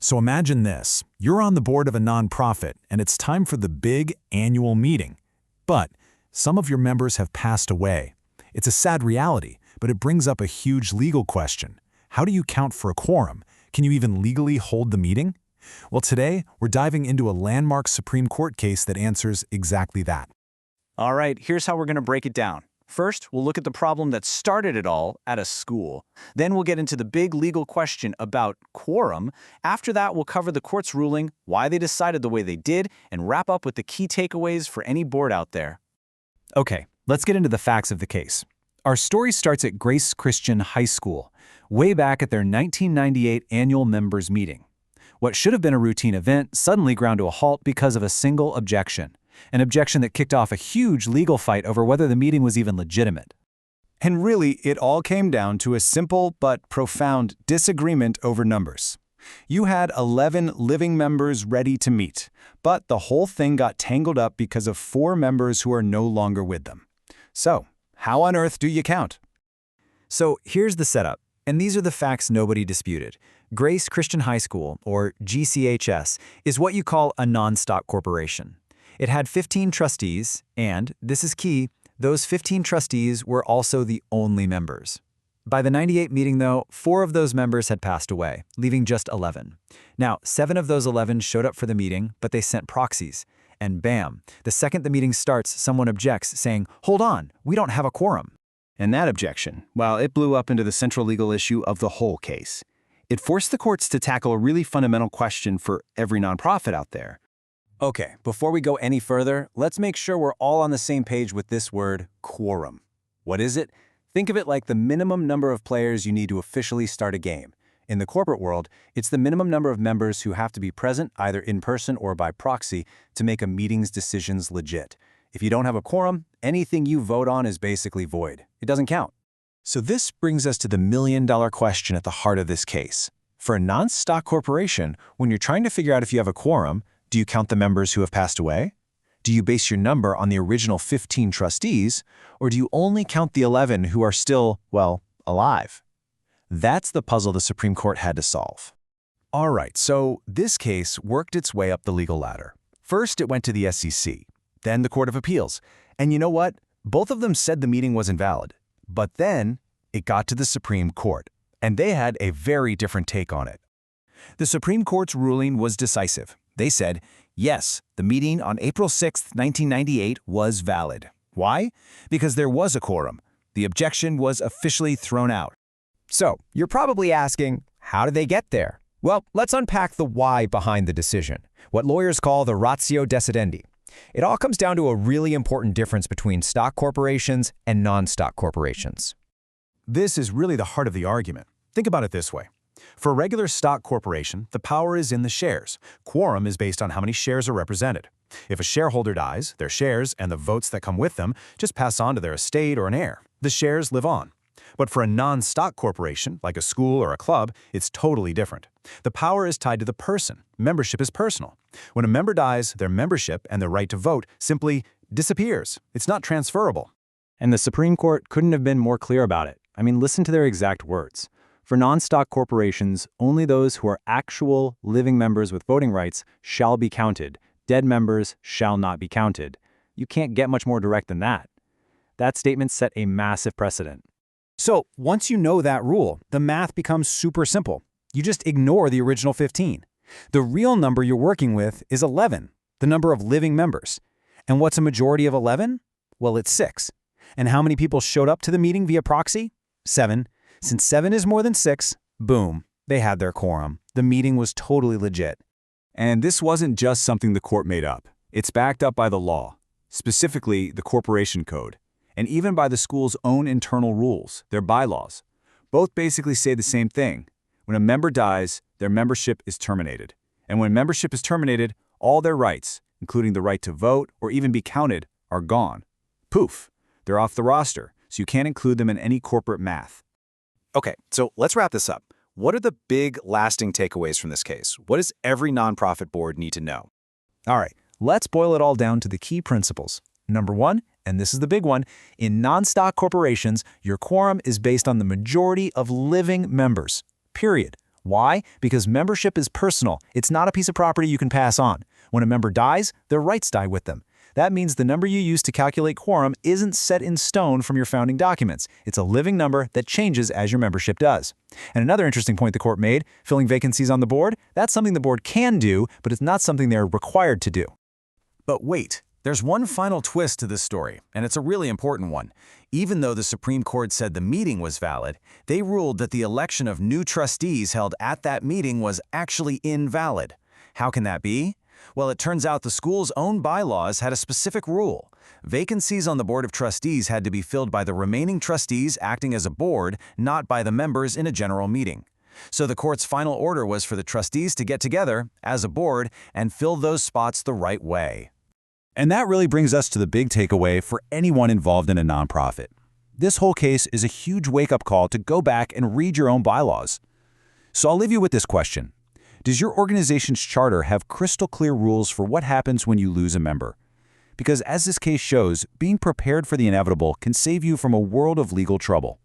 So imagine this. You're on the board of a nonprofit, and it's time for the big annual meeting. But some of your members have passed away. It's a sad reality, but it brings up a huge legal question. How do you count for a quorum? Can you even legally hold the meeting? Well, today, we're diving into a landmark Supreme Court case that answers exactly that. All right, here's how we're going to break it down. First, we'll look at the problem that started it all at a school. Then we'll get into the big legal question about quorum. After that, we'll cover the court's ruling, why they decided the way they did, and wrap up with the key takeaways for any board out there. Okay, let's get into the facts of the case. Our story starts at Grace Christian High School, way back at their 1998 annual members meeting. What should have been a routine event suddenly ground to a halt because of a single objection. An objection that kicked off a huge legal fight over whether the meeting was even legitimate. And really, it all came down to a simple but profound disagreement over numbers. You had 11 living members ready to meet, but the whole thing got tangled up because of 4 members who are no longer with them. So, how on earth do you count? So here's the setup, and these are the facts nobody disputed. Grace Christian High School, or GCHS, is what you call a non-stock corporation. It had 15 trustees, and, this is key, those 15 trustees were also the only members. By the 98 meeting, though, 4 of those members had passed away, leaving just 11. Now, 7 of those 11 showed up for the meeting, but they sent proxies. And bam, the second the meeting starts, someone objects, saying, "Hold on, we don't have a quorum." And that objection, well, it blew up into the central legal issue of the whole case. It forced the courts to tackle a really fundamental question for every nonprofit out there. Okay, before we go any further, let's make sure we're all on the same page with this word, quorum. What is it? Think of it like the minimum number of players you need to officially start a game. In the corporate world, it's the minimum number of members who have to be present, either in person or by proxy, to make a meeting's decisions legit. If you don't have a quorum, anything you vote on is basically void. It doesn't count. So this brings us to the million-dollar question at the heart of this case. For a non-stock corporation, when you're trying to figure out if you have a quorum, do you count the members who have passed away? Do you base your number on the original 15 trustees, or do you only count the 11 who are still, well, alive? That's the puzzle the Supreme Court had to solve. All right, so this case worked its way up the legal ladder. First, it went to the SEC, then the Court of Appeals. And you know what? Both of them said the meeting was invalid. But then it got to the Supreme Court, and they had a very different take on it. The Supreme Court's ruling was decisive. They said, yes, the meeting on April 6, 1998 was valid. Why? Because there was a quorum. The objection was officially thrown out. So, you're probably asking, how did they get there? Well, let's unpack the why behind the decision, what lawyers call the ratio decidendi. It all comes down to a really important difference between stock corporations and non-stock corporations. This is really the heart of the argument. Think about it this way. For a regular stock corporation, the power is in the shares. Quorum is based on how many shares are represented. If a shareholder dies, their shares and the votes that come with them just pass on to their estate or an heir. The shares live on. But for a non-stock corporation, like a school or a club, it's totally different. The power is tied to the person. Membership is personal. When a member dies, their membership and their right to vote simply disappears. It's not transferable. And the Supreme Court couldn't have been more clear about it. I mean, listen to their exact words. For non-stock corporations, only those who are actual living members with voting rights shall be counted. Dead members shall not be counted. You can't get much more direct than that. That statement set a massive precedent. So, once you know that rule, the math becomes super simple. You just ignore the original 15. The real number you're working with is 11, the number of living members. And what's a majority of 11? Well, it's 6. And how many people showed up to the meeting via proxy? 7. Since 7 is more than 6, boom, they had their quorum. The meeting was totally legit. And this wasn't just something the court made up. It's backed up by the law, specifically the Corporation Code, and even by the school's own internal rules, their bylaws. Both basically say the same thing. When a member dies, their membership is terminated. And when membership is terminated, all their rights, including the right to vote or even be counted, are gone. Poof, they're off the roster, so you can't include them in any corporate math. Okay, so let's wrap this up. What are the big, lasting takeaways from this case? What does every nonprofit board need to know? All right, let's boil it all down to the key principles. Number 1, and this is the big one, in non-stock corporations, your quorum is based on the majority of living members. Period. Why? Because membership is personal. It's not a piece of property you can pass on. When a member dies, their rights die with them. That means the number you use to calculate quorum isn't set in stone from your founding documents. It's a living number that changes as your membership does. And another interesting point the court made, filling vacancies on the board, that's something the board can do, but it's not something they're required to do. But wait, there's one final twist to this story, and it's a really important one. Even though the Supreme Court said the meeting was valid, they ruled that the election of new trustees held at that meeting was actually invalid. How can that be? Well, it turns out the school's own bylaws had a specific rule. Vacancies on the Board of Trustees had to be filled by the remaining trustees acting as a board, not by the members in a general meeting. So the court's final order was for the trustees to get together, as a board, and fill those spots the right way. And that really brings us to the big takeaway for anyone involved in a nonprofit. This whole case is a huge wake-up call to go back and read your own bylaws. So I'll leave you with this question. Does your organization's charter have crystal clear rules for what happens when you lose a member? Because as this case shows, being prepared for the inevitable can save you from a world of legal trouble.